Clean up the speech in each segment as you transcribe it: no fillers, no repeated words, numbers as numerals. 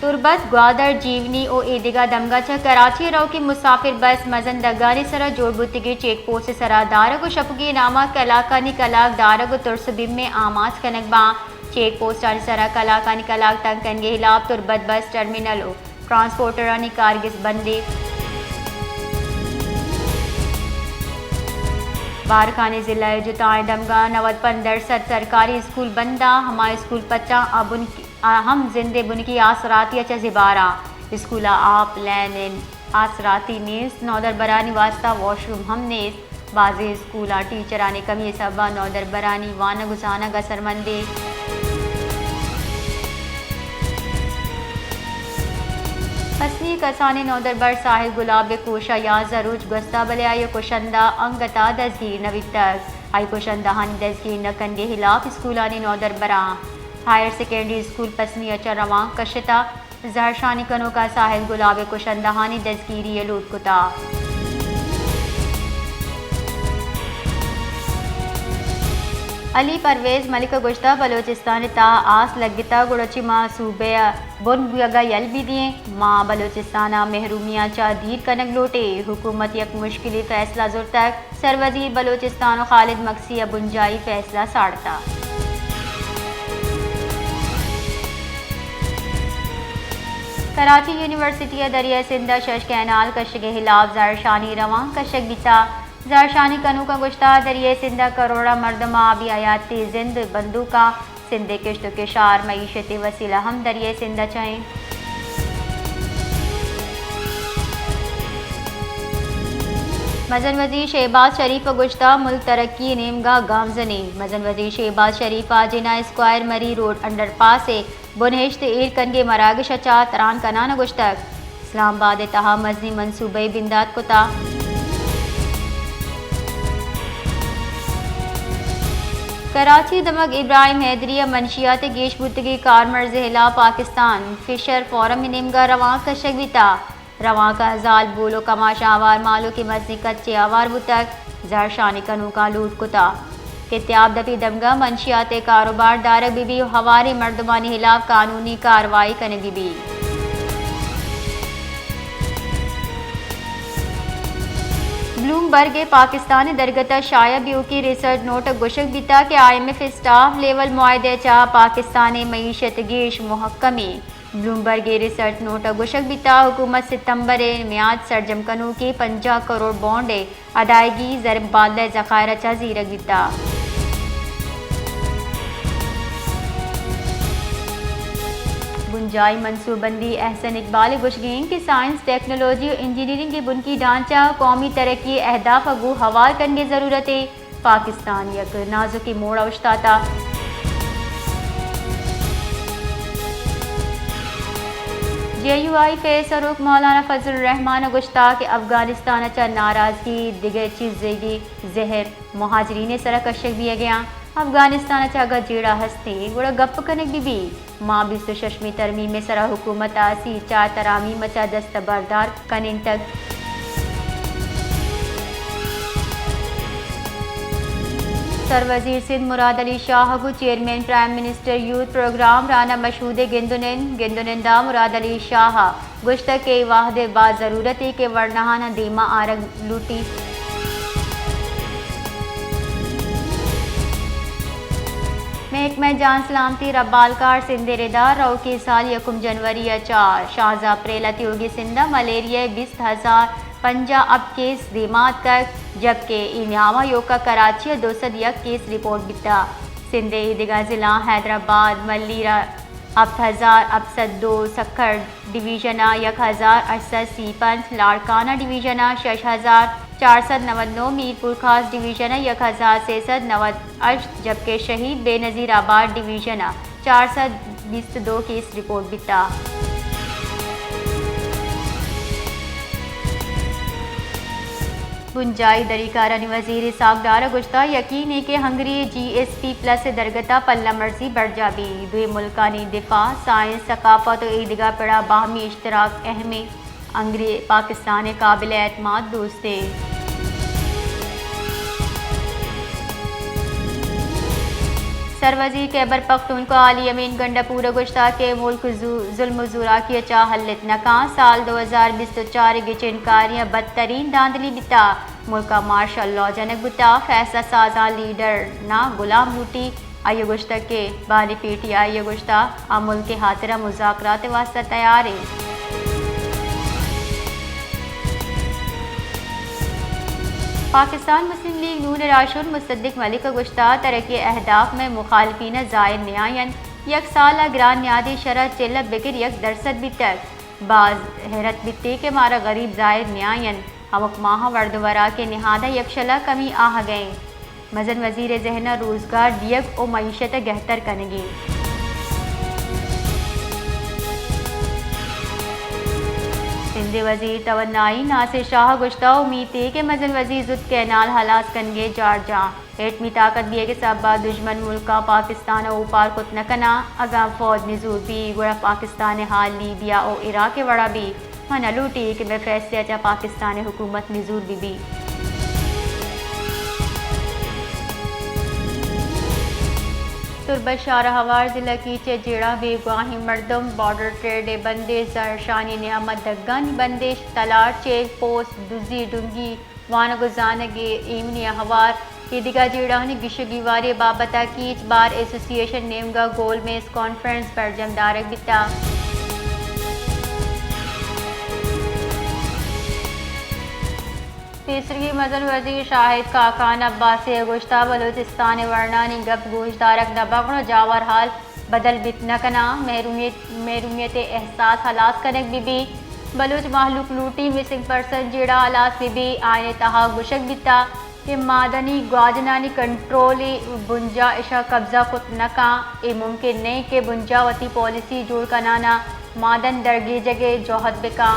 तुरबत ग्वादर जीवनी ओ ईदगा दमगाचा कराची रो की मुसाफिर बस मजन दगानी सरा जोड़बुत्तिगी चेक पोस्ट सरा दारगो शपुगी नामा कलाकानी कलाक दारगो तुरसबिम में आमाज कनकबा चेक पोस्ट आनी सरा कलाकानी कलाक तंग कनगे हिलाब तुरबत बस टर्मिनल ओ ट्रांसपोर्टरानी कारगिस बंदी बारखाने जिला जुताएं दमगा 90-65 सरकारी स्कूल बंदा हमारे स्कूल पच्चा अब हम जिंदे बुनकी आसराती अच्छा जिबारा स्कूला आप लैन आसराती नेस नौदर बरानी वास्ता वॉशरूम हमने बाजे स्कूला टीचर आने कमी सबा नौदर बरानी वाना गुजाना गसरमंदे हसनी कसाने नौदरबर साहिल गुलाब कोशा या जरूज गस्ता बले आयो कुशंदा अंगता दसगीर नवी तक आई कुशंदा हानि दसगीर नकंगे हिलाफ स्कूलानी नौदरबरा हायर सेकेंडरी स्कूल पसनी अचा रवा कशिता जहरशानी कनो का साहिल गुलाब कुशंदा हानि दसगीरी ये लूट कुता अली परवेज मलिक गुश्ता बलोचिस्तान ता आस लगता गुड़चिमा सूबे बुन गगा यल भी दिए माँ बलोचिस्ताना महरूमिया चा धीर कनक लोटे हुकूमत यक मुश्किल फैसला जुर तक सरवजीर बलोचिस्तान खालिद मक्सी बुंजाई फैसला साड़ता कराची यूनिवर्सिटी दरिया सिंधा शश कैनाल कशग हिलाफ जारशानी रवा कशग बिता जारशानी कनू का गुश्ता दरिया सिंधा करोड़ा मर्दमा आबी आयाती जिंद बंदूका सिंधे किश्त के शार मईशत वसीला हम दरिया सिंधा चाहें मजन वजीर शहबाज शरीफ गुश्ता मुल्क तरक्की नेमगा गामजनी मजन वजीर शहबाज शरीफा जिना स्क्वायर मरी रोड अंडरपास से बुनहेश्त ईर कनगे मरागश अचा तरान कनान गुश्तक इस्लामाबाद तहा मजनी मनसूबे बिंदात कुता कराची दमक इब्राहिम हैदरिया मनशियात गेशबुतगी कारमर्ज हिला पाकिस्तान फिशर फोरम निमगा रवा कशक बिता रवा का जाल बोलो कमाश आवार मालो की मजनी कच्चे आवार बुतक जरशानी कनू का लूट कुता कित्याब दफी दमगा मनशियात कारोबार दारक बीबी हवारे मर्दमानी हिलाफ कानूनी कार्रवाई कने बीबी ब्लूमबर्ग पाकिस्तान दरगता शाया ब्यू की रिसर्च नोट गुशक बिता के IMF स्टाफ लेवल मुआहदे चा पाकिस्तान मईशत गेश मुहक्कमी ब्लूमबर्ग रिसर्च नोट गुशक बिता हुकूमत सितंबर मियाद सरजम कनू की 50 करोड़ बॉन्ड अदायगी जरब बादल ज़खायर चा जीरक बिता बुंजाई मनसूबबंदी एहसन इकबाल गुशगीन की साइंस टेक्नोलॉजी और इंजीनियरिंग की बुनकी ढांचा कौमी तरक्की अहदाफ अगू हवाल करने ज़रूरत है पाकिस्तान यक नाजुकी मोड़ा उश्ताता JUI फेस रुख मौलाना फजल रहमान गुश्ता के अफगानिस्तान चा नाराजगी दिगर चीज़ेगी जहर मुहाजरीन सरा कशक दिया गया अफगानिस्तान चागा जेड़ा हस्ते गुड़ा गप कनक बीबी माँ बिस्त शशमी तरमी में सरा हुकूमत आसी चार तरामी मचा दस्तबरदार कनिन तक सरवजीर सिंध मुराद अली शाह को chairman prime minister youth program Rana Mashhood गिंदुनिंदा मुराद अली शाह गुश्त के वाहदे बाद ज़रूरत है कि वर्नहाना दीमा आरग लूटी महकमा जान सलामती रब्बालकार सिंधे रेदार रो के साल 1 जनवरी 4 शाहजा अप्रैल होगी सिंधा मलेरिया 20,050 अब केस दिमाग तक जबकि इनामा योका कराची 201 केस रिपोर्ट बिता सिंधे ईदगा ज़िला हैदराबाद मल्लीरा अब 1000 अब 2 सखर डिवीजना 1068 पंच लाड़काना डिवीजना 6499 मीरपुर खास डिवीजना 1063 जबकि शहीद बेनज़ीर आबाद डिवीजना 422 केस रिपोर्ट बिता बुंजाई दरीकारानी वजीर सागदार गुश्ता यकीन है कि हंगरी GSP प्लस दरगता पल्ला मर्जी बढ़ जाबी दुए मुल्कानी दिफा साइंस सकाफत और ईदगा पड़ा बाहमी इश्तराक अहम अंग्रे पाकिस्तान काबिल एतमाद दोस्ते सरवजी खैबर पख्तूनख्वा अली अमीन गंडापुर गुश्ता के मुल्क जुल्म जुरा की चा हल्लित नका साल 2024 की चिनकारियाँ बदतरीन दांधली बिता मुल्का मार्शल लॉ जनक बुता फैसला साजा लीडर ना गुलाम बूटी आयो गुश्ता के बानी पीटी आयो गुश्ता अमुल के हाथरा मुज़ाकरात वास्ता तैयार है। पाकिस्तान मुस्लिम लीग नून राशुल मुसद्दिक मलिक गुश्ता तरक्की अहदाफ में मुखालफीन ज़ायर न्यायन यक साल ग्रान न्यादी शरह चिल्ल बिकर 1% भी तक बाज हैरत बित्ती के मारा गरीब ज़ायर न्यायन हमक माह वर्दवरा के नहादा यकशला कमी आह गए मजन वजीर जहना रोजगार दियक और मीशत गहतर कनगी। सिंध वजीर तवन्नाई नासिर शाह गुश्ता उम्मीद थी कि मजन वजीर जुद कैनाल हलास कनगे जारजा एटमी ताकत दिए के सबा दुश्मन मुल्का पाकिस्तान और पार कुत न कना अगाम फौज निजूर भी गुड़ा पाकिस्तान हाल लीबिया और इराक के वड़ा भी मना लूटी कि मैं फैसले चा पाकिस्तान हुकूमत निजूर भी। तुरबत शाहरहवार ज़िला की चेजेड़ा बेगवाही मरदम बॉर्डर ट्रेड बंदिश शानी नियामत दगन बंदिश तलार चेक पोस्ट दुजी डुंगी वान गुजानगे इमनी हवार ईदगा जेड़ानी गिशगीवारी बाबता कीच बार एसोसिएशन नेमगा गोल में इस कॉन्फ्रेंस पर जमदारक बिता। तीसरी मजन वजीर शाहिद खाकान अब्बास गुश्ता बलूचिस्तान वर्णानी गप गोशदारक नबगण जावर हाल बदल बित न कना महरूमियत एहसास हलास कनक बीबी बलूच महलूक लूटी मिसिंग पर्सन जेड़ा हलास बीबी आयने तहा गुशक बिता कि मादनी ग्वाजनानी कंट्रोली बुंजा इशा कब्जा खुद नका ए मुमकिन नहीं कि बुंजावती पॉलिसी जोड़ कनाना मादन दरगी जगह जोहद बिका।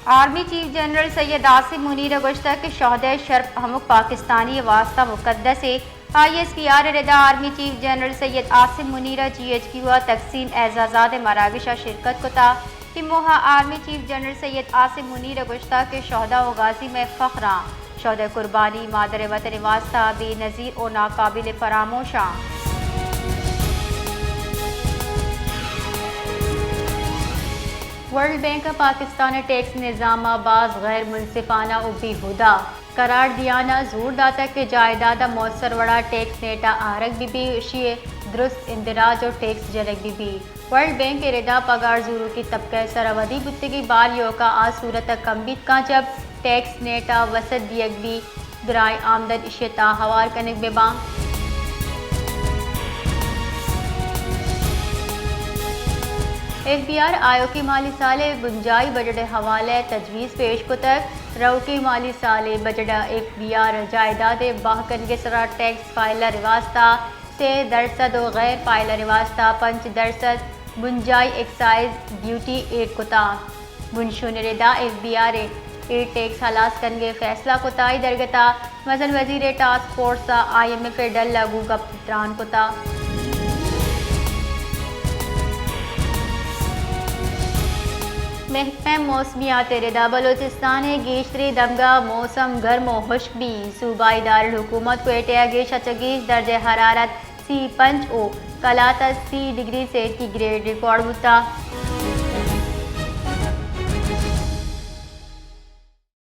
Army chief general Syed Asim Munir गुश्ता के शहदे शर्फ हमक पाकिस्तानी वास्ता मुकद्दस है। ISPR रिदा army chief general Syed Asim Munir GHQ तकसीम एजाजाद मराविशा शिरकत को था कि मोहा army chief general Syed Asim Munir गुश्ता के शहदा व गाजी में फ़ख्रा शहद कुर्बानी मादर वतन वास्ता बेनज़ीर और नाकाबिल फरामोशा। वर्ल्ड बैंक पाकिस्तान टैक्स निज़ाम बाज़ गैर मुनसिफाना और बेहुदा करार दियाना जोर दाता के जायदाद मौसर वड़ा टैक्स नेटा आरक बीबी शीए दुरुस्त इंदराज और टैक्स जनक बीबी वर्ल्ड बैंक के रिदा पगार जूरू की तबका सरवदी बुत्तगी बाल योका आज सूरत कम्बित का जब टैक्स नेटा वसत दियक भी दराय आमदन इशता हवार कनक बेबा। FBR आयो की माली साले गुंजाई बजट हवाले तजवीज़ पेश को तक रऊ की माली साले बजट FBR जायदाद बाहकन के सरा टैक्स फाइलर वास्ता 3% और गैर फाइलर वास्ता 5% गुंजाई एक्साइज ड्यूटी एड कोता बुनशुन रिदा FBR एड टैक्स हलास कनगे फैसला कोताई दरगता मजन वजीर टास्क फोर्स IMF डल लागू कप्तान कोता। महकमा मौसमियात रिदा बलूचिस्तान गेशतरी दमगा मौसम गर्म और खुश्क भी सूबाई दारुल हुकूमत क्वेटा गेश 28 दर्जे हरारत C5 ओ कलाता 30 डिग्री से ग्रेड रिकॉर्ड होता।